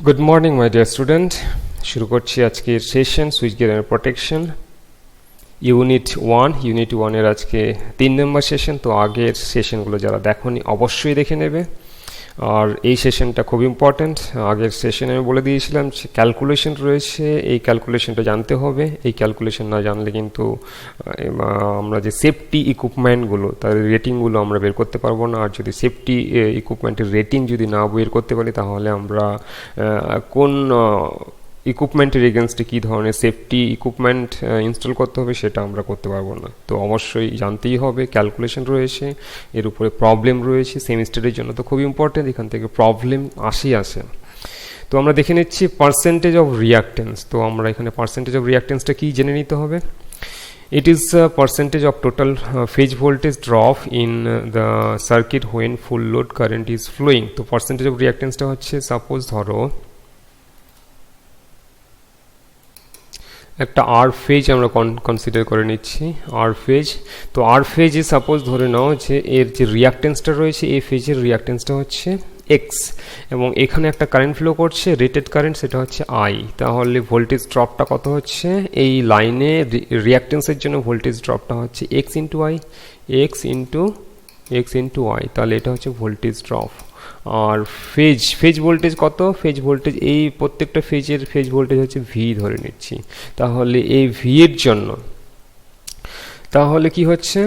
Good morning my dear student. শুরু করছি আজকের session switchgear and protection unit 1 এর আজকে 3 নম্বর সেশন। তো আগের সেশনগুলো যারা দেখোনি অবশ্যই দেখে নেবে, আর এই সেশনটা খুব ইম্পর্ট্যান্ট। আগের সেশনে আমি বলে দিয়েছিলাম ক্যালকুলেশন রয়েছে, এই ক্যালকুলেশনটা জানতে হবে। এই ক্যালকুলেশন না জানলে কিন্তু আমরা যে সেফটি ইকুইপমেন্টগুলো তার রেটিংগুলো আমরা বের করতে পারবো না। আর যদি সেফটি ইকুইপমেন্টের রেটিং যদি না বের করতে পারি তাহলে আমরা কোন ইকুইপমেন্টের এগেনস্টে কী ধরনের সেফটি ইকুইপমেন্ট ইনস্টল করতে হবে সেটা আমরা করতে পারবো না। তো অবশ্যই জানতেই হবে ক্যালকুলেশন রয়েছে, এর উপরে প্রবলেম রয়েছে। সেমিস্টারের জন্য তো খুব ইম্পর্টেন্ট, এখান থেকে প্রবলেম আসে। তো আমরা দেখে নিচ্ছি পার্সেন্টেজ অফ রিয়াক্টেন্স। তো আমরা এখানে পার্সেন্টেজ অফ রিয়াক্টেন্সটা কি জেনে নিতে হবে। It is a percentage of total phase voltage drop in the circuit when full load current is flowing. তো পার্সেন্টেজ অফ রিয়াক্টেন্সটা হচ্ছে, সাপোজ ধরো একটা আর ফেজ আমরা কনসিডার করে নিচ্ছি, আর ফেজ। তো আর ফেজে সাপোজ ধরে নাও যে এর যে রিয়াক্টেন্সটা রয়েছে, এই ফেজের রিয়াক্টেন্সটা হচ্ছে এক্স, এবং এখানে একটা কারেন্ট ফ্লো করছে, রেটেড কারেন্ট, সেটা হচ্ছে আই। তাহলে ভোল্টেজ ড্রপটা কত হচ্ছে, এই লাইনে রিয়াক্টেন্সের জন্য ভোল্টেজ ড্রপটা হচ্ছে X into I, x into I. তাহলে এটা হচ্ছে ভোল্টেজ ড্রপ। আর ফেজ ভোল্টেজ কত, ফেজ ভোল্টেজ এই প্রত্যেকটা ফেজের ফেজ ভোল্টেজ হচ্ছে ভি ধরে নিচ্ছি। তাহলে এই ভি এর জন্য তাহলে কি হচ্ছে,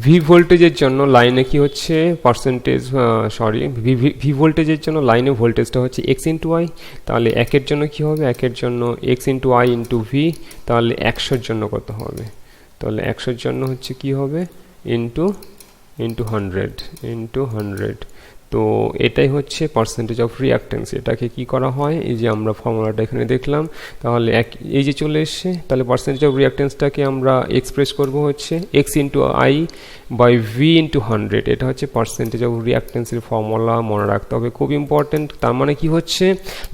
ভি ভোল্টেজের জন্য লাইনে কি হচ্ছে পার্সেন্টেজ, ভি ভোল্টেজের জন্য লাইনে ভোল্টেজটা হচ্ছে এক্স ইন্টু আই। তাহলে একের জন্য কি হবে, একের জন্য x into I into V. তাহলে 100-র জন্য কত হবে, তাহলে 100-র জন্য হচ্ছে কি হবে, ইন্টু 100। তো এটাই হচ্ছে পার্সেন্টেজ অফ রিয়াক্টেন্স। এটাকে কি করা হয়, এই যে আমরা ফর্মুলাটা এখানে দেখলাম, তাহলে এই যে চলে এসছে, তাহলে পার্সেন্টেজ অফ রিয়াক্টেন্সটাকে আমরা এক্সপ্রেস করব হচ্ছে X into I by V into 100। এটা হচ্ছে পার্সেন্টেজ অফ রিয়াক্টেন্সের ফর্মুলা, মনে রাখতে হবে, খুব ইম্পর্টেন্ট। তার মানে কি হচ্ছে,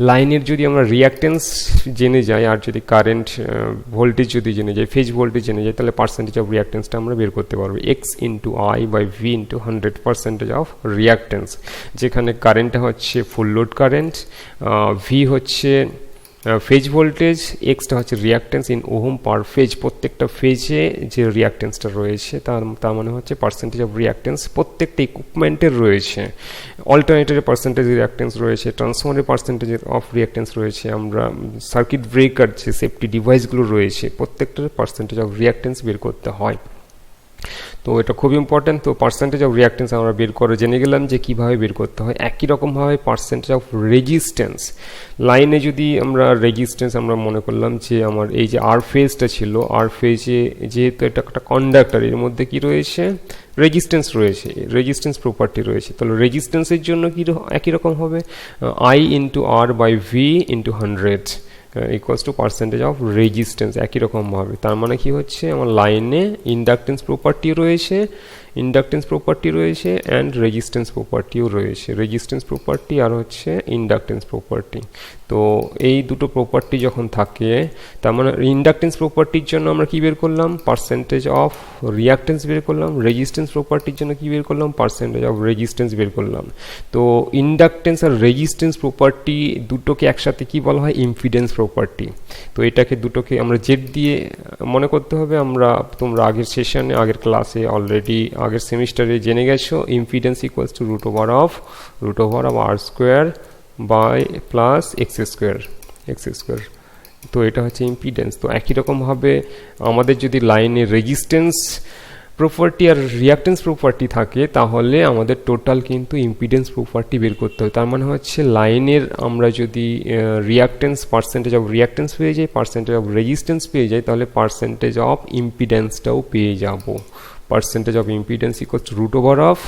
লাইনের যদি আমরা রিয়াক্টেন্স জেনে যাই আর যদি কারেন্ট ভোল্টেজ যদি জেনে যাই, ফেজ ভোল্টেজ জেনে যাই, তাহলে পার্সেন্টেজ অফ রিয়াক্টেন্সটা আমরা বের করতে পারবো। X into I by V into 100 percentage of reactance, যেখানে কারেন্টটা হচ্ছে ফুল লোড কারেন্ট, ভি হচ্ছে ফেজ ভোল্টেজ, এক্সটা হচ্ছে reactance in ohm per phase. প্রত্যেকটা ফেজে যে রিয়াক্টেন্সটা রয়েছে তার মানে হচ্ছে পার্সেন্টেজ অফ রিয়াক্টেন্স প্রত্যেকটা ইকুইপমেন্টের রয়েছে। অল্টারনেটরের পার্সেন্টেজ রিয়াক্টেন্স রয়েছে, ট্রান্সফর্মারের পার্সেন্টেজ অফ রিয়াক্টেন্স রয়েছে, আমরা সার্কিট ব্রেকার যে সেফটি ডিভাইসগুলো রয়েছে প্রত্যেকটার পার্সেন্টেজ অফ রিয়াক্টেন্স বের করতে হয়। তো এটা খুব ইম্পর্ট্যান্ট। তো পার্সেন্টেজ অফ রিয়াক্টেন্স আমরা বের করে জেনে গেলাম যে কীভাবে বের করতে হয়। একই রকমভাবে পার্সেন্টেজ অফ রেজিস্ট্যান্স, লাইনে যদি আমরা রেজিস্ট্যান্স আমরা মনে করলাম যে আমার এই যে আর ফেজটা ছিল, আর ফেজে যেহেতু এটা একটা কন্ডাক্টর, এর মধ্যে কি রয়েছে, রেজিস্ট্যান্স রয়েছে, রেজিস্ট্যান্স প্রপার্টি রয়েছে। তাহলে রেজিস্ট্যান্সের জন্য কি একই রকম হবে, I into R by V into 100 equals to percentage of resistance. একই রকমভাবে তার মানে কি হচ্ছে, আমার লাইনে ইন্ডাকটেন্স প্রপার্টি রয়েছে, অ্যান্ড রেজিস্ট্যান্স প্রপার্টিও রয়েছে, রেজিস্ট্যান্স প্রপার্টি আর হচ্ছে ইন্ডাকটেন্স প্রপার্টি। তো এই দুটো প্রপার্টি যখন থাকে, তার মানে ইন্ডাকটেন্স প্রপার্টির জন্য আমরা কি বের করলাম, পার্সেন্টেজ অফ রিয়াক্টেন্স বের করলাম, রেজিস্ট্যান্স প্রপার্টির জন্য কি বের করলাম, পার্সেন্টেজ অফ রেজিস্ট্যান্স বের করলাম। তো ইন্ডাকটেন্স আর রেজিস্ট্যান্স প্রপার্টি দুটোকে একসাথে কি বলা হয়, ইম্পিডেন্স প্রপার্টি। তো এটাকে দুটোকে আমরা জেড দিয়ে মনে করতে হবে। তোমরা আগের সেশনে, আগের ক্লাসে অলরেডি আগের সেমিস্টারে জেনে গেছো, impedance equals to root over of R square by plus X square. তো এটা হচ্ছে ইম্পিডেন্স। তো একই রকমভাবে আমাদের যদি লাইনে রেজিস্ট্যান্স প্রপার্টি আর রিয়াক্টেন্স প্রপার্টি থাকে, তাহলে আমাদের টোটাল কিন্তু ইম্পিডেন্স প্রপার্টি বের করতে হয়। তার মানে হচ্ছে লাইনের আমরা যদি রিয়াক্টেন্স, পার্সেন্টেজ অফ রিয়াক্টেন্স পেয়ে যাই, পার্সেন্টেজ অফ রেজিস্ট্যান্স পেয়ে যাই, তাহলে পার্সেন্টেজ অফ ইম্পিডেন্সটাও পেয়ে যাব। Percentage of impedance equals to root over of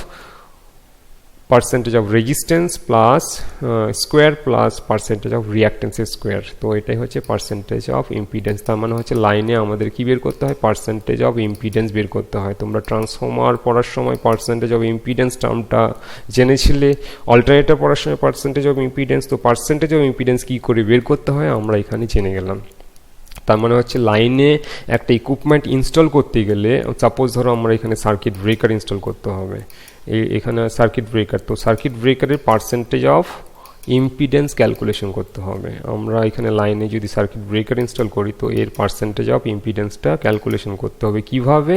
percentage of resistance plus square plus percentage of রিয়াক্টেন্সের স্কোয়ার। তো এটাই হচ্ছে পার্সেন্টেজ অফ ইম্পিডেন্স। তার মানে হচ্ছে লাইনে আমাদের কি বের করতে হয়, পার্সেন্টেজ অফ ইম্পিডেন্স বের করতে হয়। তোমরা ট্রান্সফর্মার পড়ার সময় পার্সেন্টেজ অফ ইম্পিডেন্স টার্মটা জেনেছিলে, অল্টারনেটর পড়ার সময় পার্সেন্টেজ অফ ইম্পিডেন্স। তো পার্সেন্টেজ অফ ইম্পিডেন্স কী করে বের করতে হয় আমরা এখানে জেনে গেলাম। তার মানে হচ্ছে লাইনে একটা ইকুইপমেন্ট ইনস্টল করতে গেলে, সাপোজ ধরো আমরা এখানে সার্কিট ব্রেকার ইনস্টল করতে হবে, এখানে সার্কিট ব্রেকার, তো সার্কিট ব্রেকারের পার্সেন্টেজ অফ ইম্পিডেন্স ক্যালকুলেশন করতে হবে। আমরা এখানে লাইনে যদি সার্কিট ব্রেকার ইনস্টল করি তো এর পার্সেন্টেজ অফ ইম্পিডেন্সটা ক্যালকুলেশন করতে হবে। কিভাবে?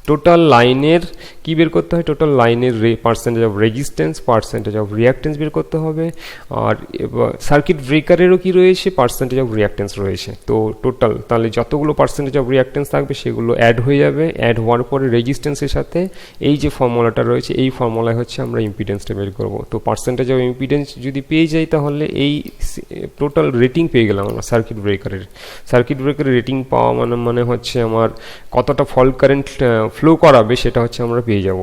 টোটাল লাইনের কি বের করতে হয়? টোটাল লাইনের percentage of resistance, percentage of reactance বের করতে হবে। আর সার্কিট ব্রেকারেরও কি রয়েছে? পার্সেন্টেজ অফ রিয়াক্টেন্স রয়েছে। তো টোটাল তাহলে যতগুলো পার্সেন্টেজ অফ রিয়াক্টেন্স থাকবে সেগুলো অ্যাড হয়ে যাবে। অ্যাড হওয়ার পরে রেজিস্ট্যান্সের সাথে এই যে ফর্মুলাটা রয়েছে এই ফর্মুলায় হচ্ছে আমরা ইম্পিডেন্সটা বের করব। তো পার্সেন্টেজ অফ ইম্পিডেন্স যদি পেয়ে যাই তাহলে এই টোটাল রেটিং পেয়ে গেলাম আমরা সার্কিট ব্রেকারের। সার্কিট ব্রেকারের রেটিং পাওয়া মানে হচ্ছে আমার কতটা ফল্ট কারেন্ট ফ্লো করাবে সেটা হচ্ছে আমরা পেয়ে যাব।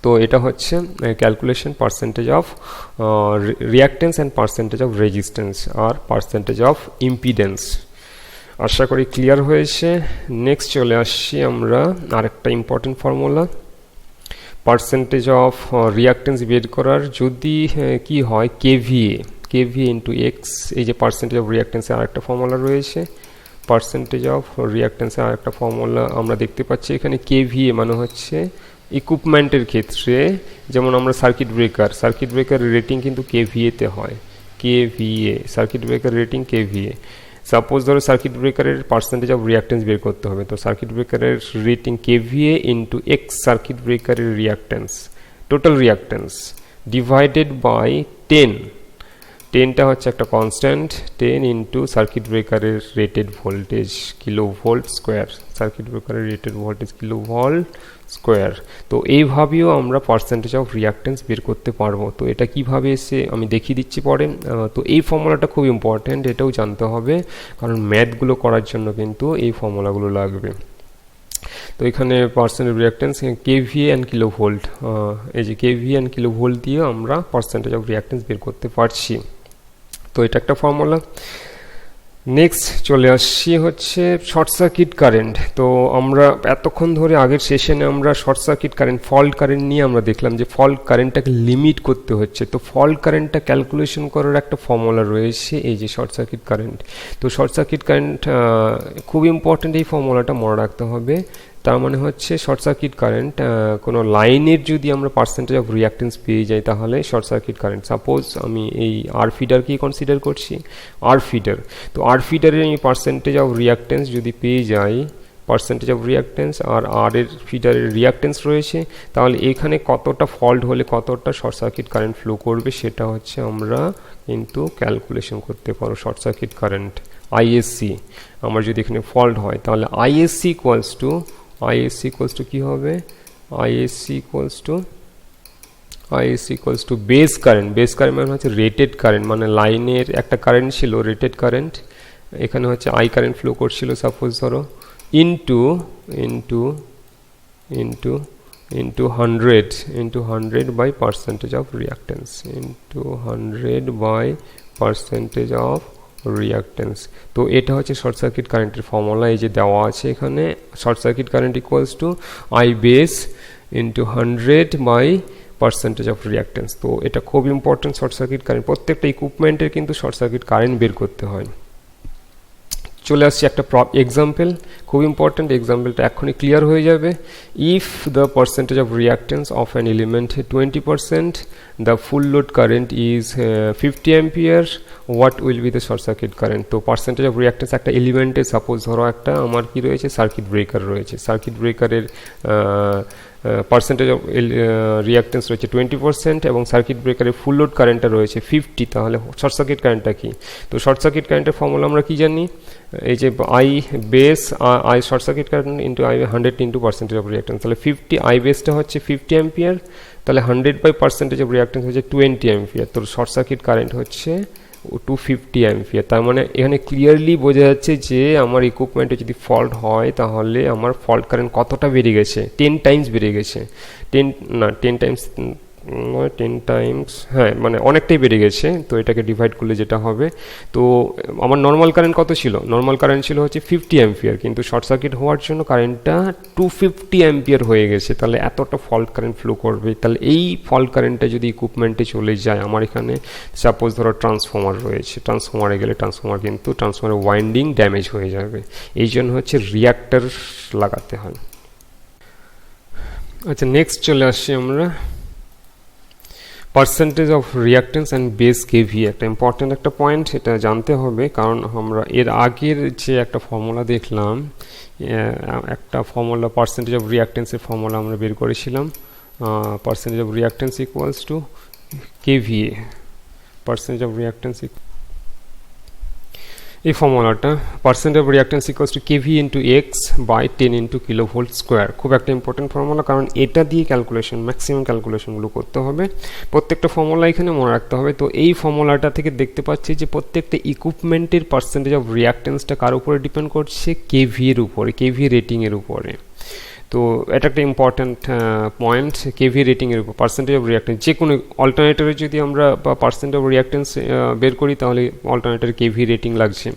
তো এটা হচ্ছে calculation percentage of reactance and percentage of resistance আর পার্সেন্টেজ অফ ইম্পিডেন্স। আশা করি ক্লিয়ার হয়েছে। নেক্সট চলে আসছি আমরা আরেকটা important formula, percentage of reactance বের করার। যদি কি হয় কেভিএ ইন্টু এক্স, এই যে পার্সেন্টেজ অফ রিয়াক্টেন্সের আরেকটা ফর্মুলা রয়েছে, পার্সেন্টেজ অফ রিয়াক্টেন্সের আরেকটা ফর্মুলা আমরা দেখতে পাচ্ছি এখানে। কেভিএ মানে হচ্ছে ইকুইপমেন্টের ক্ষেত্রে, যেমন আমরা সার্কিট ব্রেকার রেটিং কিন্তু কেভিএতে হয়। KVA circuit breaker rating KVA. Suppose ধরো সার্কিট ব্রেকারের পার্সেন্টেজ অফ রিয়াক্টেন্স বের করতে হবে, তো সার্কিট ব্রেকারের rating KVA into X circuit ব্রেকারের reactance, total reactance divided by 10। 10টা হচ্ছে একটা কনস্ট্যান্ট, 10 ইন্টু সার্কিট ব্রেকারের rated voltage kilo volt square, circuit ব্রেকারের rated voltage kilo volt square. তো এইভাবেও আমরা পার্সেন্টেজ অফ রিয়াক্টেন্স বের করতে পারবো। তো এটা কিভাবে এসে আমি দেখিয়ে দিচ্ছি পরে। তো এই ফর্মুলাটা খুব ইম্পর্ট্যান্ট, এটাও জানতে হবে কারণ ম্যাথগুলো করার জন্য কিন্তু এই ফর্মুলাগুলো লাগবে। তো এখানে percentage reactance KVA and kilo volt, এই যে কেভিএ অ্যান্ড কিলো ভোল্ট দিয়ে আমরা পার্সেন্টেজ অফ রিয়াক্টেন্স বের করতে পারছি। তো এটা একটা ফর্মুলা। নেক্সট চলে আসছি হচ্ছে শর্ট সার্কিট কারেন্ট। তো আমরা এতক্ষণ ধরে আগের সেশনে আমরা short circuit current, fault current নিয়ে আমরা দেখলাম যে ফল্ট কারেন্টটাকে লিমিট করতে হচ্ছে। তো ফল্ট কারেন্টটা ক্যালকুলেশন করার একটা ফর্মুলা রয়েছে, এই যে শর্ট সার্কিট কারেন্ট। তো শর্ট সার্কিট কারেন্ট খুব ইম্পর্টেন্ট, এই ফর্মুলাটা মনে রাখতে হবে। তার মানে হচ্ছে শর্ট সার্কিট কারেন্ট কোনো লাইনের যদি আমরা পার্সেন্টেজ অফ রিয়াক্টেন্স পেয়ে যাই তাহলে শর্ট সার্কিট কারেন্ট। সাপোজ আমি এই আর ফিডারকেই কনসিডার করছি, আর ফিডার। তো আর ফিডারের আমি পার্সেন্টেজ অফ রিয়াক্টেন্স যদি পেয়ে যাই, পার্সেন্টেজ অফ রিয়াক্টেন্স আর আর এর ফিডারের রিয়াক্টেন্স রয়েছে, তাহলে এখানে কতটা ফল্ট হলে কতটা শর্ট সার্কিট কারেন্ট ফ্লো করবে সেটা হচ্ছে আমরা কিন্তু ক্যালকুলেশন করতে পারো। শর্ট সার্কিট কারেন্ট আইএসসি আমার যদি এখানে ফল্ট হয় তাহলে আইএসসি ইকুয়ালস টু কি হবে? ISC equals to base current মানে হচ্ছে রেটেড কারেন্ট, মানে লাইনের একটা কারেন্ট ছিল রেটেড কারেন্ট, এখানে হচ্ছে আই কারেন্ট ফ্লো করছিল সাপোজ ধরো, into 100 by percentage of reactance, into 100 by percentage of reactance. তো এটা হচ্ছে শর্ট সার্কিট কারেন্টের ফর্মুলা, এই যে দেওয়া আছে এখানে। Short circuit current equals to I base into 100 by percentage of reactance. তো এটা খুব ইম্পর্টেন্ট শর্ট সার্কিট কারেন্ট, প্রত্যেকটা ইকুইপমেন্টের কিন্তু শর্ট সার্কিট কারেন্ট বের করতে হয়। চলে আসছে একটা এক্সাম্পল, খুব ইম্পর্টেন্ট এক্সাম্পলটা এখনই ক্লিয়ার হয়ে যাবে। If the percentage of reactance of an element 20%, the full load current is 50 ampere, what will be the short circuit current. তো পার্সেন্টেজ অফ রিয়াক্টেন্স একটা এলিমেন্টে, সাপোজ ধরো একটা আমার কি রয়েছে সার্কিট ব্রেকার রয়েছে, সার্কিট ব্রেকারের পার্সেন্টেজ অফ রিয়াক্টেন্স রয়েছে 20% এবং সার্কিট ব্রেকারের ফুল লোড কারেন্টটা রয়েছে 50, তাহলে শর্ট সার্কিট কারেন্টটা কি? তো শর্ট সার্কিট কারেন্টের ফর্মুলা আমরা কি জানি? এই যে I base, I short circuit current into I 100 into percentage of reactance, তাহলে 50, আই বেসটা হচ্ছে 50 অ্যাম্পিয়ার, তাহলে 100 বাই পার্সেন্টেজ অফ রিয়াক্টেন্স হচ্ছে 20 অ্যাম্পিয়ার। তো শর্ট সার্কিট কারেন্ট হচ্ছে 250 অ্যাম্পিয়ার। তার মানে এখানে ক্লিয়ারলি বোঝা যাচ্ছে যে আমার ইকুইপমেন্টে যদি ফল্ট হয় তাহলে আমার ফল্ট কারেন্ট কতটা বেড়ে গেছে, 10 টাইমস বেড়ে গেছে। 10 টাইমস, হ্যাঁ, মানে অনেকটাই বেড়ে গেছে। তো এটাকে ডিভাইড করলে যেটা হবে, তো আমার নর্মাল কারেন্ট কত ছিল? নর্মাল কারেন্ট ছিল হচ্ছে 50 অ্যাম্পিয়ার, কিন্তু শর্ট সার্কিট হওয়ার জন্য কারেন্টটা 250 অ্যাম্পিয়ার হয়ে গেছে, তাহলে এতটা ফল্ট কারেন্ট ফ্লো করবে। তাহলে এই ফল্ট কারেন্টটা যদি ইকুইপমেন্টে চলে যায়, আমার এখানে সাপোজ ধরো ট্রান্সফর্মার রয়েছে, ট্রান্সফর্মারে গেলে ট্রান্সফর্মারের ওয়াইন্ডিং ড্যামেজ হয়ে যাবে, এই জন্য হচ্ছে রিয়াক্টর লাগাতে হয়। আচ্ছা, নেক্সট চলে আসছি আমরা percentage of reactance and base KV. একটা ইম্পর্টেন্ট একটা পয়েন্ট, এটা জানতে হবে, কারণ আমরা এর আগের যে একটা ফর্মুলা দেখলাম, একটা ফর্মুলা পার্সেন্টেজ অফ রিয়াক্টেন্সের ফর্মুলা আমরা বের করেছিলাম, percentage of reactance equals to KVA. Percentage of reactance, এই ফর্মুলাটা percentage of reactance equals to KV into X by 10 into kilo volt square. খুব একটা ইম্পর্টেন্ট ফর্মুলা, কারণ এটা দিয়ে ক্যালকুলেশন, ম্যাক্সিমাম ক্যালকুলেশনগুলো করতে হবে। প্রত্যেকটা ফর্মুলা এখানে মনে রাখতে হবে। তো এই ফর্মুলাটা থেকে দেখতে পাচ্ছি যে প্রত্যেকটা ইকুইপমেন্টের পার্সেন্টেজ অফ রিয়াক্টেন্সটা কার উপরে ডিপেন্ড করছে? কেভি এর উপরে, কেভি রেটিংয়ের উপরে। তো এটা একটা ইম্পর্ট্যান্ট পয়েন্ট, কেভি রেটিংয়ের উপর পার্সেন্টেজ অফ রিয়াক্টেন্স। যে কোনো অল্টারনেটরে যদি আমরা পার্সেন্ট অফ রিয়াক্টেন্স বের করি, তাহলে অল্টারনেটরে কেভি রেটিং লাগছে।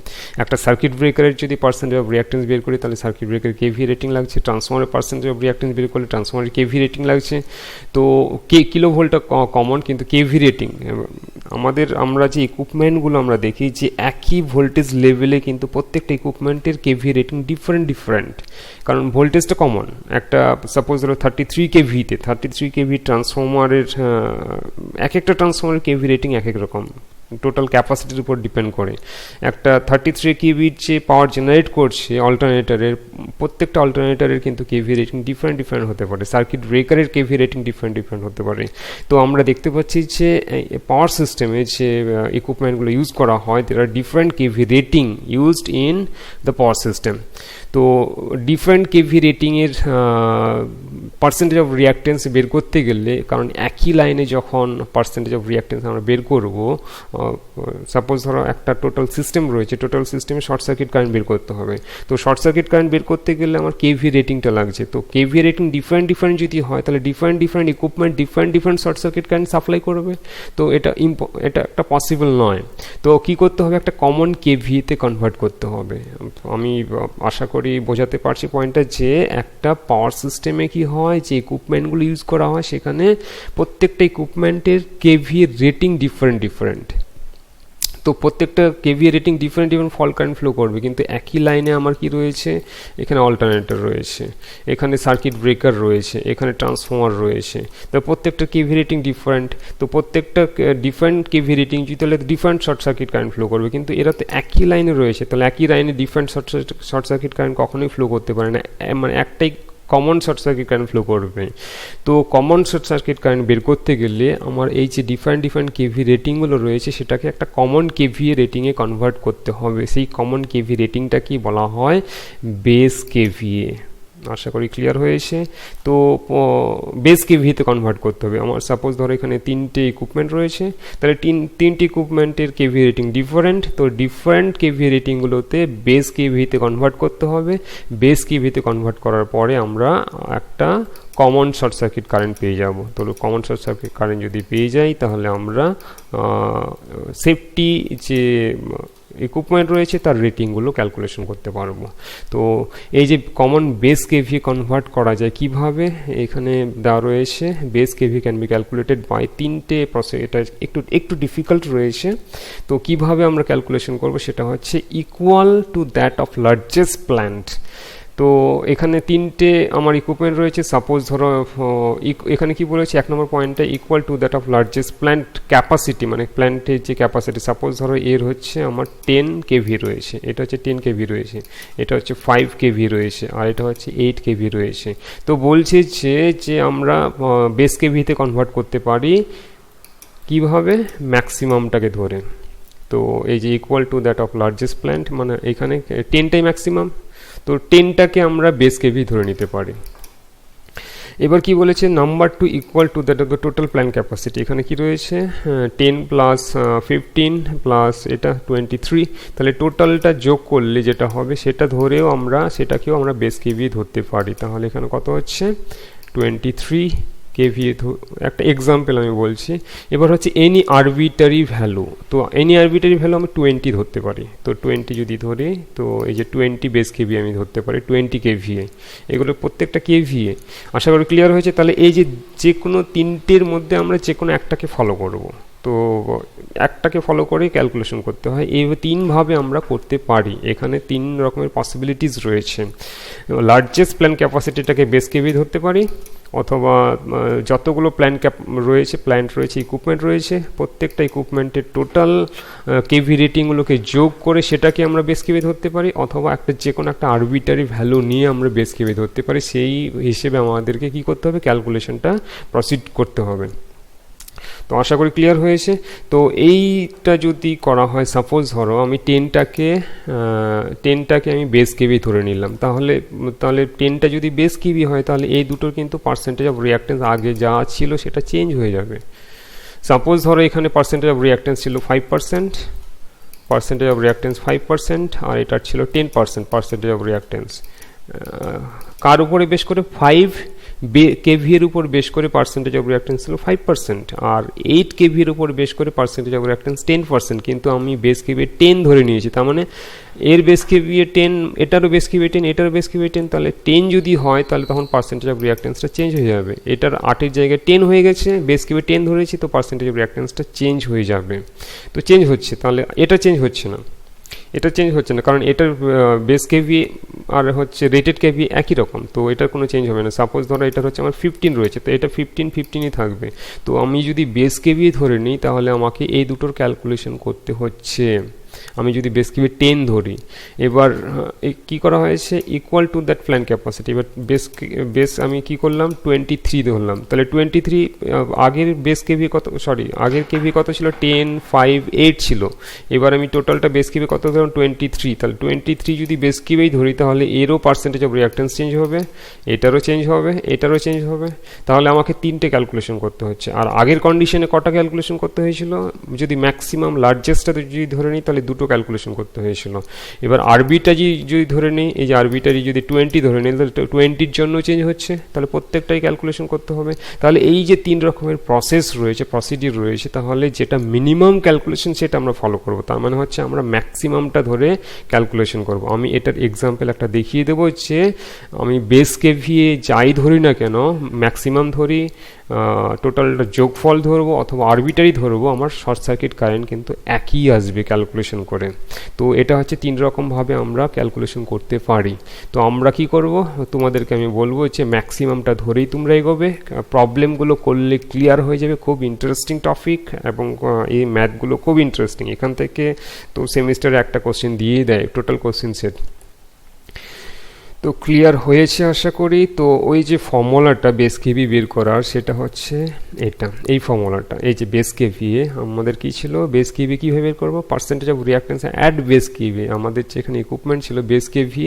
একটা সার্কিট ব্রেকারের যদি পার্সেন্টেজ অফ রিয়াক্টেন্স বের করি, তাহলে সার্কিট ব্রেকারের কেভি রেটিং লাগছে। ট্রান্সফর্মারের পার্সেন্টেজ অফ রিয়াক্টেন্স বের করলে ট্রান্সফর্মারের কেভি রেটিং লাগছে। তো কিলো ভোল্টটা কমন, কিন্তু কেভি রেটিং আমরা যে ইকুইপমেন্টগুলো আমরা দেখি, যে একই ভোল্টেজ লেভেলে কিন্তু প্রত্যেকটা ইকুইপমেন্টের কেভি রেটিং ডিফারেন্ট, কারণ ভোল্টেজটা কমন। একটা সাপোজ ধরো 33 কেভিতে, 33 কেভি ট্রান্সফর্মারের এক একটা ট্রান্সফর্মারের কেভি রেটিং এক এক রকম, টোটাল ক্যাপাসিটির উপর ডিপেন্ড করে। একটা 33 কেভির যে পাওয়ার জেনারেট করছে অল্টারনেটরের, প্রত্যেকটা অল্টারনেটরের কিন্তু কেভি রেটিং ডিফারেন্ট হতে পারে। সার্কিট ব্রেকারের কেভি রেটিং ডিফারেন্ট হতে পারে। তো আমরা দেখতে পাচ্ছি যে পাওয়ার সিস্টেমে যে ইকুইপমেন্টগুলো ইউজ করা হয়, there are different KV rating used in the power system. তো ডিফারেন্ট কেভি রেটিংয়ের পার্সেন্টেজ অফ রিয়াক্টেন্স বের করতে গেলে, কারণ একই লাইনে যখন পার্সেন্টেজ অফ রিয়াক্টেন্স আমরা বের করব, সাপোজ ধরো একটা টোটাল সিস্টেম রয়েছে, টোটাল সিস্টেমে শর্ট সার্কিট কারেন্ট বের করতে হবে। তো শর্ট সার্কিট কারেন্ট বের করতে গেলে আমার কেভি রেটিংটা লাগছে। তো কেভি রেটিং ডিফারেন্ট যদি হয়, তাহলে different equipment different short circuit current supply করবে। তো এটা একটা পসিবল নয়। তো কি করতে হবে? একটা কমন কেভিতে কনভার্ট করতে হবে। আমি আশা করি বোঝাতে পারছি পয়েন্টটা, যে একটা পাওয়ার সিস্টেমে কি হয়, যে ইকুইপমেন্টগুলো ইউজ করা হয়, সেখানে প্রত্যেকটা ইকুইপমেন্টের কেভি রেটিং ডিফারেন্ট। তো প্রত্যেকটা কেভি রেটিং ডিফারেন্ট ফল কারেন্ট ফ্লো করবে, কিন্তু একই লাইনে আমার কি রয়েছে, এখানে অল্টারনেটর রয়েছে, এখানে সার্কিট ব্রেকার রয়েছে, এখানে ট্রান্সফর্মার রয়েছে। তো প্রত্যেকটা কেভি রেটিং ডিফারেন্ট। তো প্রত্যেকটা ডিফারেন্ট কেভি রেটিং যদি, তাহলে different short circuit current flow করবে, কিন্তু এরা তো একই লাইনে রয়েছে। তাহলে একই লাইনে ডিফারেন্ট শর্ট সার্কিট কারেন্ট কখনোই ফ্লো করতে পারে না, মানে একটাই common short circuit current flow করবে। তো কমন শর্ট সার্কিট কারেন্ট বের করতে গেলে আমার এই যে ডিফারেন্ট কেভি রেটিংগুলো রয়েছে, সেটাকে একটা কমন কেভি রেটিংয়ে কনভার্ট করতে হবে। সেই কমন কেভি রেটিংটা কি বলা হয়? Base KVA. আশা করি ক্লিয়ার হয়েছে। তো বেস কেভিতে কনভার্ট করতে হবে। আমার সাপোজ ধরো এখানে 3টে ইকুইপমেন্ট রয়েছে, তাহলে তিনটে ইকুইপমেন্টের কেভি রেটিং ডিফারেন্ট। তো ডিফারেন্ট কেভি রেটিংগুলোতে বেস কেভিতে কনভার্ট করতে হবে। বেস কেভিতে কনভার্ট করার পরে আমরা একটা কমন শর্ট সার্কিট কারেন্ট পেয়ে যাব। তো কমন শর্ট সার্কিট কারেন্ট যদি পেয়ে যাই, তাহলে আমরা সেফটি যে ইকুইপমেন্ট রয়েছে তার রেটিংগুলো ক্যালকুলেশন করতে পারবো। তো এই যে কমন বেস কেভি কনভার্ট করা যায় কিভাবে, এখানে দেওয়া রয়েছে base KV can be calculated by 3টে প্রসেস। এটা একটু ডিফিকাল্ট রয়েছে। তো কিভাবে আমরা ক্যালকুলেশন করব, সেটা হচ্ছে equal to that of largest plant. তো এখানে 3টে আমার ইকুইপমেন্ট রয়েছে। সাপোজ ধরো এখানে কি বলেছে, 1 নম্বর পয়েন্টে equal to that of largest plant capacity, মানে প্ল্যান্টের যে ক্যাপাসিটি। সাপোজ ধরো এর হচ্ছে আমার 10 কেভি রয়েছে, এটা হচ্ছে 10 কেভি রয়েছে, এটা হচ্ছে 5 কেভি রয়েছে, আর এটা হচ্ছে 8 কেভি রয়েছে। তো বলছে যে আমরা বেস কেভিতে কনভার্ট করতে পারি কিভাবে, ম্যাক্সিমামটাকে ধরে। তো এই যে equal to that of largest plant, মানে এখানে 10টাই ম্যাক্সিমাম, তো 10টাকে আমরা বেস কেভি ধরে নিতে পারি। এবার কি বলেছে, number 2 equal to that of the total plant capacity. এখানে কি রয়েছে, 10 প্লাস 15 প্লাস এটা 23, তাহলে টোটালটা যোগ করলে যেটা হবে সেটা ধরেও সেটাকেও আমরা বেস কেভি ধরতে পারি। তাহলে এখানে কত হচ্ছে, 23 কেভি। একটা এক্সাম্পল আমি বলছি। এবার হচ্ছে এনি আরবিটারি ভ্যালু। তো এনি আরবিটারি ভ্যালু আমি 20 ধরতে পারি। তো 20 যদি ধরি, তো এই যে 20 বেস কেভি আমি ধরতে পারি, 20 কেভিএ। এগুলো প্রত্যেকটা কেভিএ। আশা করি ক্লিয়ার হয়েছে। তাহলে এই যে কোনো 3টের মধ্যে আমরা যে কোনো একটাকে ফলো করব। তো একটাকে ফলো করে ক্যালকুলেশন করতে হয়। এই তিনভাবে আমরা করতে পারি, এখানে তিন রকমের পসিবিলিটিস রয়েছে। লার্জেস্ট প্ল্যান ক্যাপাসিটিটাকে বেস কেভি ধরতে পারি, অথবা যতগুলো প্ল্যান্ট রয়েছে ইকুইপমেন্ট রয়েছে, প্রত্যেকটা ইকুইপমেন্টের টোটাল কেভি রেটিংগুলোকে যোগ করে সেটাকে আমরা বেস কেভি ধরতে পারি, অথবা যে কোনো একটা আরবিটারি ভ্যালু নিয়ে আমরা বেস কেভি ধরতে পারি। সেই হিসেবে আমাদেরকে কি করতে হবে, ক্যালকুলেশনটা প্রসিড করতে হবে। তো আশা করি ক্লিয়ার হয়েছে। তো এইটা যদি করা হয়, সাপোজ ধরো আমি টেনটাকে আমি বেস কেভি ধরে নিলাম, তাহলে 10টা যদি বেস কেভি হয় তাহলে এই দুটোর কিন্তু পার্সেন্টেজ অফ রিঅ্যাকট্যান্স আগে যা ছিল সেটা চেঞ্জ হয়ে যাবে। সাপোজ ধরো এখানে পার্সেন্টেজ অফ রিঅ্যাকট্যান্স ছিল 5%, পার্সেন্টেজ অফ রিঅ্যাকট্যান্স 5%, আর এটার ছিল 10% পার্সেন্টেজ অফ রিঅ্যাকট্যান্স। কার উপরে বেশ করে, 5 কেভি এর উপর বেশ করে পার্সেন্টেজ অফ রিঅ্যাকট্যান্স ছিল 5%, আর 8 কেভি এর উপর বেশ করে পার্সেন্টেজ অফ রিঅ্যাকট্যান্স 10%, কিন্তু আমি বেস কেভি 10 ধরে নিয়েছি। তার মানে এর বেস কেভি 10, এটারও বেস কেভি 10, এটারও বেস কেভি 10, তাহলে 10 যদি হয় তাহলে তখন পার্সেন্টেজ অফ রিঅ্যাকট্যান্সটা চেঞ্জ হয়ে যাবে। এটার 8-এর জায়গায় 10 হয়ে গেছে, বেস কেভি 10 ধরেছি, তো পার্সেন্টেজ অফ রিঅ্যাকট্যান্সটা চেঞ্জ হয়ে যাবে। তো চেঞ্জ হচ্ছে, তাহলে এটা চেঞ্জ হচ্ছে না, কারণ এটার বেস কেভি আর হচ্ছে রেটেড কেভি একই রকম, তো এটার কোনো চেঞ্জ হবে না। সাপোজ ধরো এটার হচ্ছে আমার 15 রয়েছে, তো এটা 15ই থাকবে। তো আমি যদি বেস কেভি ধরে নিই তাহলে আমাকে এই দুটোর ক্যালকুলেশন করতে হচ্ছে। আমি যদি বেস কেভি 10 ধরি, এবার কি করা হয়েছে, equal to that plan capacity. এবার বেস আমি কি করলাম, 23 ধরলাম, তাহলে 23 আগের কেভি কত ছিল, 10, 5, 8 ছিল। এবার আমি টোটালটা বেস কেভি কত ধরলাম, 23, তাহলে 23 যদি বেস কেভি ধরি তাহলে এরও পার্সেন্টেজ অফ রিঅ্যাকট্যান্স চেঞ্জ হবে, এটারও চেঞ্জ হবে, এটারও চেঞ্জ হবে। তাহলে আমাকে 3টে ক্যালকুলেশন করতে হচ্ছে। আর আগের কন্ডিশনে কটা ক্যালকুলেশন করতে হয়েছিল, যদি ম্যাক্সিমাম লার্জেস্টটা যদি ধরে নিই তাহলে দুটো ক্যালকুলেশন করতে হয়েছিল। এবার আরবিটারি যদি ধরে নিই, এই যে আরবিটারি যদি 20 ধরে নিই, তাহলে 20-র জন্য চেঞ্জ হচ্ছে, তাহলে প্রত্যেকটাই ক্যালকুলেশন করতে হবে। তাহলে এই যে 3 রকমের প্রসিডিউর রয়েছে, তাহলে যেটা মিনিমাম ক্যালকুলেশন সেটা আমরা ফলো করব। তার মানে হচ্ছে আমরা ম্যাক্সিমামটা ধরে ক্যালকুলেশন করব। আমি এটার এক্সাম্পল একটা দেখিয়ে দেবো, যে আমি বেস কেভি যাই ধরি না কেন, ম্যাক্সিমাম ধরি, টোটালটা যোগফল ধরবো অথবা আরবিটারি ধরবো, আমার শর্ট সার্কিট কারেন্ট কিন্তু একই আসবে ক্যালকুলেশন করে। তো এটা হচ্ছে 3 রকমভাবে আমরা ক্যালকুলেশন করতে পারি। তো আমরা কি করব, তোমাদেরকে আমি বলবো যে ম্যাক্সিমামটা ধরেই তোমরা এগোবে, প্রবলেমগুলো করলে ক্লিয়ার হয়ে যাবে। খুব ইন্টারেস্টিং টপিক, এবং এই ম্যাথগুলো খুব ইন্টারেস্টিং। এখান থেকে তো সেমিস্টারে একটা কোশ্চেন দিয়েই দেয়, টোটাল কোশ্চেন সেট। তো ক্লিয়ার হয়েছে আশা করি। তো ওই যে ফর্মুলাটা বেস কেভি বের করার, সেটা হচ্ছে এই ফর্মুলাটা, এই যে বেস কেভি আমাদের কি ছিল, বেস কেভি কীভাবে বের করবো, percentage of reactance at base KV. আমাদের যেখানে ইকুইপমেন্ট ছিল বেস কেভি,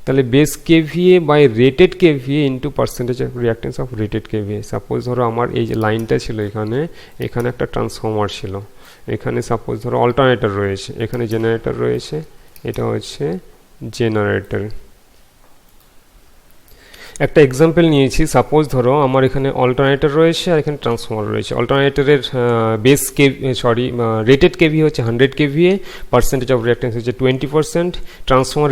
তাহলে base KV by rated KV into percentage of reactance of rated KV. Suppose ধরো আমার এই যে লাইনটা ছিল, এখানে একটা ট্রান্সফর্মার ছিল, এখানে সাপোজ ধরো অল্টারনেটর রয়েছে, এখানে জেনারেটর রয়েছে, এটা হচ্ছে জেনারেটর। একটা এক্সাম্পল নিয়েছি, সাপোজ ধরো আমার এখানে অল্টারনেটর রয়েছে আর এখানে ট্রান্সফর্মার রয়েছে। অল্টারনেটরের রেটেড কেভি হচ্ছে 100 কেভিএ, পার্সেন্টেজ অফ রিঅ্যাকট্যান্স হচ্ছে 20%। ট্রান্সফর্মার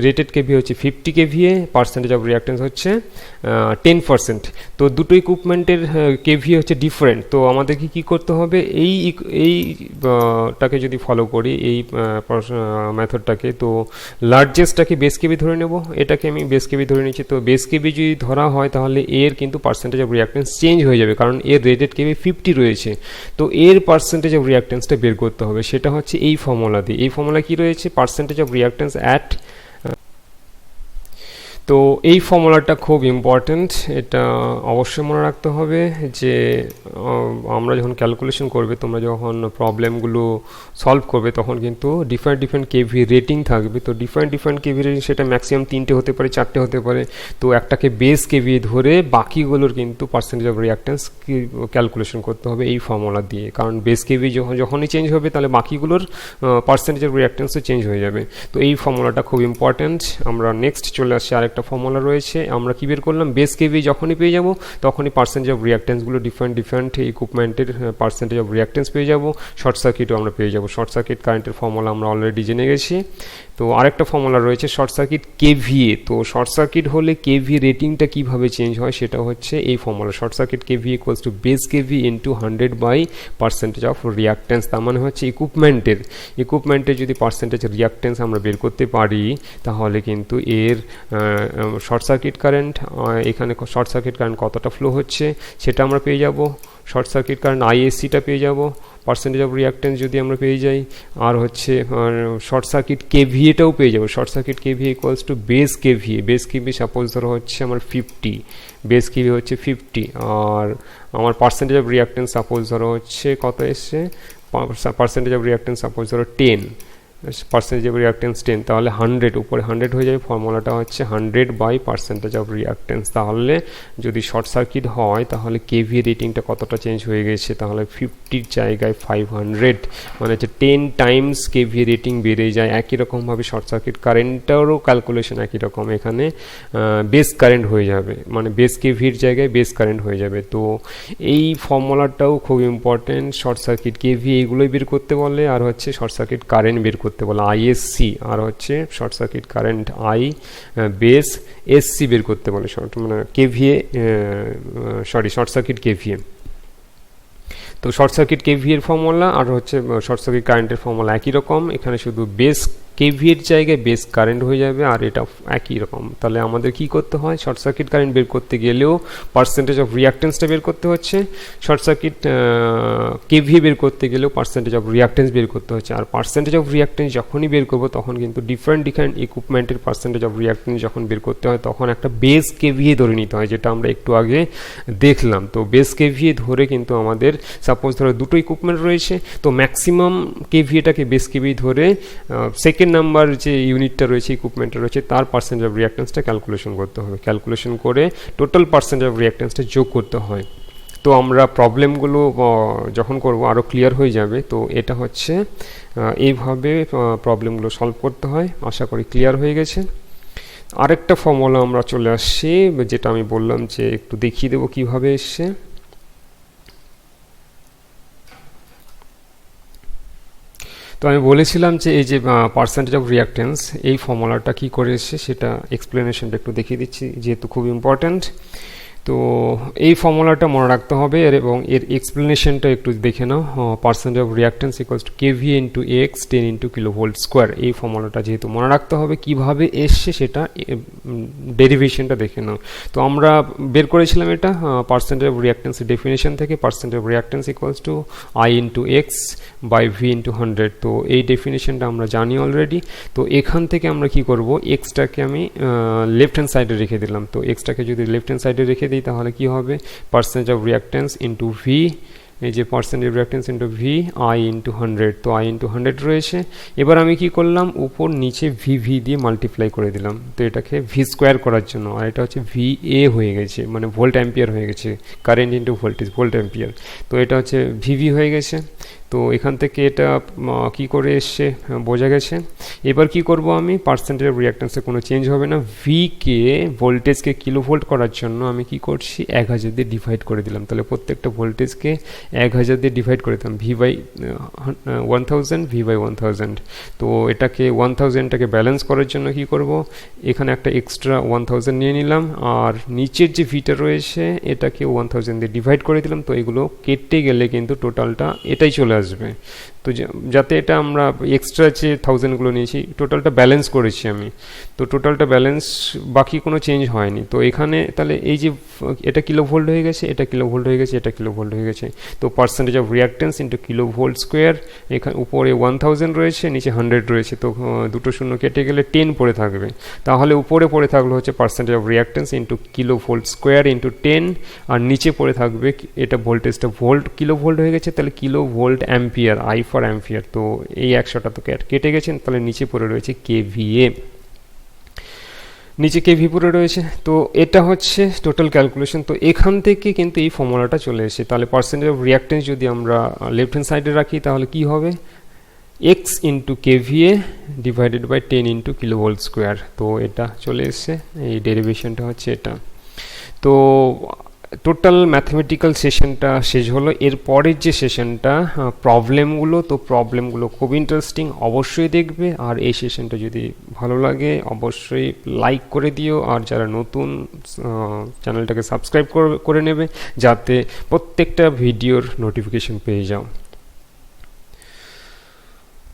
রেটেড কেভি হচ্ছে 50 কেভিএ, পার্সেন্টেজ অফ রিঅ্যাকট্যান্স হচ্ছে 10%। তো দুটো ইকুইপমেন্টের কেভি হচ্ছে ডিফারেন্ট। তো আমাদেরকে কি করতে হবে, এইটাকে যদি ফলো করি, এই মেথডটাকে, তো লার্জেস্টটাকে বেস কেভি ধরে নেব, এটাকে আমি বেস কেভি ধরে নিচ্ছি। তো বেস কেভি যদি ধরা হয় তাহলে এর কিন্তু পার্সেন্টেজ অফ রিঅ্যাকট্যান্স চেঞ্জ হয়ে যাবে, কারণ এর রেটেড কেভি 50 রয়েছে। তো এর পার্সেন্টেজ অফ রিঅ্যাকট্যান্সটা বের করতে হবে, সেটা হচ্ছে এই ফর্মুলা দিয়ে। এই ফর্মুলা কি রয়েছে, পার্সেন্টেজ অফ রিঅ্যাকট্যান্স অ্যাট। তো এই ফর্মুলাটা খুব ইম্পর্ট্যান্ট, এটা অবশ্যই মনে রাখতে হবে যে আমরা যখন ক্যালকুলেশন করবে, তোমরা যখন প্রবলেমগুলো সলভ করবে, তখন কিন্তু ডিফারেন্ট কেভি রেটিং থাকবে। তো ডিফারেন্ট কেভি রেটিং, সেটা ম্যাক্সিমাম 3টে হতে পারে, 4টে হতে পারে। তো একটাকে বেস কেভি ধরে বাকিগুলোর কিন্তু পার্সেন্টেজ অফ রিঅ্যাকট্যান্স ক্যালকুলেশন করতে হবে এই ফর্মুলা দিয়ে, কারণ বেস কেভি যখনই চেঞ্জ হবে তাহলে বাকিগুলোর পার্সেন্টেজ অফ রিঅ্যাকট্যান্সও চেঞ্জ হয়ে যাবে। তো এই ফর্মুলাটা খুব ইম্পর্ট্যান্ট। আমরা নেক্সট চলে আসছি, আরেকটা ফর্মুলা রয়েছে, আমরা কি বের করলাম, বেস কেভি যখনই পেয়ে যাব তখনই পার্সেন্টেজ অফ রিঅ্যাকট্যান্সগুলো ডিফারেন্ট ইকুইপমেন্টের পার্সেন্টেজ অফ রিঅ্যাকট্যান্স পেয়ে যাব। শর্ট সার্কিটও আমরা পেয়ে যাব, শর্ট সার্কিট কারেন্টের ফর্মুলা আমরা অলরেডি জেনে গেছি। তো তো আরেকটা ফর্মুলা রয়েছে শর্ট সার্কিট কেভিএ। তো শর্ট সার্কিট হলে কেভি রেটিংটা কিভাবে চেঞ্জ হয় সেটা হচ্ছে এই formula, short circuit KV equals to base KV into 100 by percentage of reactance. তার মানে হচ্ছে ইকুইপমেন্টের যদি পার্সেন্টেজ রিয়াক্টেন্স আমরা বের করতে পারি তাহলে কিন্তু এর শর্ট সার্কিট কারেন্ট, এখানে শর্ট সার্কিট কারেন্ট কতটা ফ্লো হচ্ছে সেটা আমরা পেয়ে যাব, শর্ট সার্কিট কারেন্ট আইএসসিটা পেয়ে যাব, পার্সেন্টেজ অফ রিয়াক্টেন্স যদি আমরা পেয়ে যাই, আর হচ্ছে শর্ট সার্কিট কেভিএটাও পেয়ে যাবো। Short circuit KVA equals to base KV suppose ধরো হচ্ছে আমার 50, বেস কেভি হচ্ছে 50, আর আমার পার্সেন্টেজ অফ রিয়াক্টেন্স সাপোজ ধরো হচ্ছে কত এসছে, পার্সেন্টেজ অফ রিয়াক্টেন্স সাপোজ ধরো 10, পার্সেন্টেজ অফ রিয়াক্টেন্স 10, তাহলে 100 উপরে 100 হয়ে যাবে। ফর্মুলাটা হচ্ছে 100 বাই পার্সেন্টেজ অফ রিয়াক্টেন্স। তাহলে যদি শর্ট সার্কিট হয় তাহলে কেভি রেটিংটা কতটা চেঞ্জ হয়ে গেছে, তাহলে 50 জায়গায় 500, মানে হচ্ছে 10 টাইমস কেভি রেটিং বেড়ে যায়। একই রকমভাবে শর্ট সার্কিট কারেন্টটারও ক্যালকুলেশন একই রকম, এখানে বেস কারেন্ট হয়ে যাবে, মানে বেস কেভির জায়গায় বেস কারেন্ট হয়ে যাবে। তো এই ফর্মুলাটাও খুব ইম্পর্টেন্ট, শর্ট সার্কিট কেভি এইগুলোই বের করতে বলে, আর হচ্ছে শর্ট সার্কিট কারেন্ট বের করতে বলে আইএসসি, আর হচ্ছে short circuit current I base SC বের করতে বলে, মানে কেভিএ শর্ট সার্কিট কেভিএ। তো শর্ট সার্কিট কেভিএর ফর্মুলা আর হচ্ছে শর্ট সার্কিট কারেন্টের ফর্মুলা একই রকম, এখানে শুধু বেস কেভিএর জায়গায় বেস কারেন্ট হয়ে যাবে, আর এটা একই রকম। তাহলে আমাদের কি করতে হয়, শর্ট সার্কিট কারেন্ট বের করতে গেলেও পার্সেন্টেজ অফ রিয়াক্টেন্সটা বের করতে হচ্ছে, শর্ট সার্কিট কেভিএ বের করতে গেলেও পার্সেন্টেজ অফ রিয়াক্টেন্স বের করতে হচ্ছে। আর পার্সেন্টেজ অফ রিয়াক্টেন্স যখনই বের করবো তখন কিন্তু ডিফারেন্ট ইকুইপমেন্টের পার্সেন্টেজ অফ রিয়াক্টেন্স যখন বের করতে হয় তখন একটা বেস কেভিএ ধরে নিতে হয়, যেটা আমরা একটু আগে দেখলাম। তো বেস কেভিএ ধরে কিন্তু আমাদের সাপোজ ধরো দুটো ইকুইপমেন্ট রয়েছে, তো ম্যাক্সিমাম কেভিএটাকে বেস কেভিএ ধরে সেকেন্ড নাম্বার যে ইউনিটটা রয়েছে ইকুইপমেন্টটা রয়েছে তার পার্সেন্টেজ অফ রিয়াক্টেন্সটা ক্যালকুলেশন করতে হবে, ক্যালকুলেশন করে টোটাল পার্সেন্টেজ অফ রিয়াক্টেন্সটা যোগ করতে হয়। তো আমরা প্রবলেমগুলো যখন করব আরও ক্লিয়ার হয়ে যাবে। তো এটা হচ্ছে এইভাবে প্রবলেমগুলো সলভ করতে হয়, আশা করি ক্লিয়ার হয়ে গেছে। আরেকটা ফর্মুলা আমরা চলে আসছি, যেটা আমি বললাম যে একটু দেখিয়ে দেবো কীভাবে এসছে। তো আমি বলেছিলাম যে এই যে পার্সেন্টেজ অফ রিয়াক্টেন্স এই ফর্মুলাটা কী করে এসছে সেটা এক্সপ্লেনেশনটা একটু দেখিয়ে দিচ্ছি, যেহেতু খুব ইম্পর্ট্যান্ট। তো এই ফর্মুলাটা মনে রাখতে হবে এবং এর এক্সপ্লেনেশনটা একটু দেখে নাও। Percentage of reactance equals to KV into X 10 into kilovolt square. এই ফর্মুলাটা যেহেতু মনে রাখতে হবে, কিভাবে এসছে সেটা ডেরিভেশনটা দেখে নাও। তো আমরা বের করেছিলাম এটা পার্সেন্টেজ অফ রিয়াক্টেন্সের ডেফিনেশন থেকে, percentage of reactance equals to I into X by V into 100। তো এই ডেফিনেশনটা আমরা জানি অলরেডি। তো এখান থেকে আমরা কি করব, এক্সটাকে আমি লেফট হ্যান্ড সাইডে রেখে দিলাম। তো এক্সটাকে যদি লেফট হ্যান্ড সাইডে রেখে দিই তাহলে কি হবে, percentage of reactance into V, এই যে percentage of reactance into V I into 100। তো আই ইন্টু 100 রয়েছে। এবার আমি কি করলাম, উপর নিচে ভি দিয়ে মাল্টিপ্লাই করে দিলাম। তো এটাকে ভি স্কোয়ার করার জন্য, আর এটা হচ্ছে ভি এ হয়ে গেছে, মানে ভোল্ট অ্যাম্পিয়ার হয়ে গেছে, current into voltage volt ampere. তো এটা হচ্ছে ভিভি হয়ে গেছে। তো এখান থেকে এটা কি করে এসছে বোঝা গেছে। এবার কি করব, আমি পার্সেন্টেজ অফ রিয়াক্টেন্সে কোনো চেঞ্জ হবে না, ভিকে ভোল্টেজকে কিলোভোল্ট করার জন্য আমি কি করছি 1000 দিয়ে ডিভাইড করে দিলাম। তাহলে প্রত্যেকটা ভোল্টেজকে 1000 দিয়ে ডিভাইড করে দিলাম, ভি বাই 1000 ভি বাই 1000। তো এটাকে 1000টাকে ব্যালেন্স করার জন্য কি করব, এখানে একটা এক্সট্রা 1000 নিয়ে নিলাম, আর নিচের যে ভিটা রয়েছে এটাকে 1000 দিয়ে ডিভাইড করে দিলাম। তো এগুলো কেটে গেলে কিন্তু টোটালটা এটাই চলে আসবে। তো যাতে এটা আমরা এক্সট্রা যে 1000গুলো নিয়েছি টোটালটা ব্যালেন্স করেছি আমি, তো টোটালটা ব্যালেন্স, বাকি কোনো চেঞ্জ হয়নি। তো এখানে তাহলে এই যে এটা কিলোভোল্ট হয়ে গেছে, এটা কিলোভোল্ট হয়ে গেছে, এটা কিলোভোল্ট হয়ে গেছে। তো percentage of reactance into kilovolt square, এখানে উপরে 1000 রয়েছে, নিচে 100 রয়েছে। তো দুটো শূন্য কেটে গেলে 10 পড়ে থাকবে। তাহলে উপরে পড়ে থাকলো হচ্ছে percentage of reactance into kilovolt square into 10, আর নিচে পড়ে থাকবে এটা ভোল্টেজটা ভোল্ট কিলোভোল্ট হয়ে গেছে, তাহলে kilovolt ampere, I for ampere. তো এই 100টা তো কেটে গেছেন, তাহলে নিচে পড়ে রয়েছে কেভিএ, নিচে কেভি পড়ে রয়েছে। তো এটা হচ্ছে টোটাল ক্যালকুলেশন। তো এখান থেকে কিন্তু এই ফর্মুলাটা চলে এসেছে। তাহলে পার্সেন্টেজ অফ রিয়াক্টেন্স যদি আমরা লেফট হ্যান্ড সাইডে রাখি তাহলে কি হবে, X into KVA divided by 10 into kilovolt square. তো এটা চলে এসছে, এই ডেরিভেশনটা হচ্ছে এটা। তো টোটাল ম্যাথমেটিক্যাল সেশনটা শেষ হলো। এর পরের যে সেশনটা প্রবলেমগুলো, তো প্রবলেমগুলো খুব ইন্টারেস্টিং, অবশ্যই দেখবে। আর এই সেশনটা যদি ভালো লাগে অবশ্যই লাইক করে দিও, আর যারা নতুন চ্যানেলটাকে সাবস্ক্রাইব করে নেবে যাতে প্রত্যেকটা ভিডিওর নোটিফিকেশন পেয়ে যাও।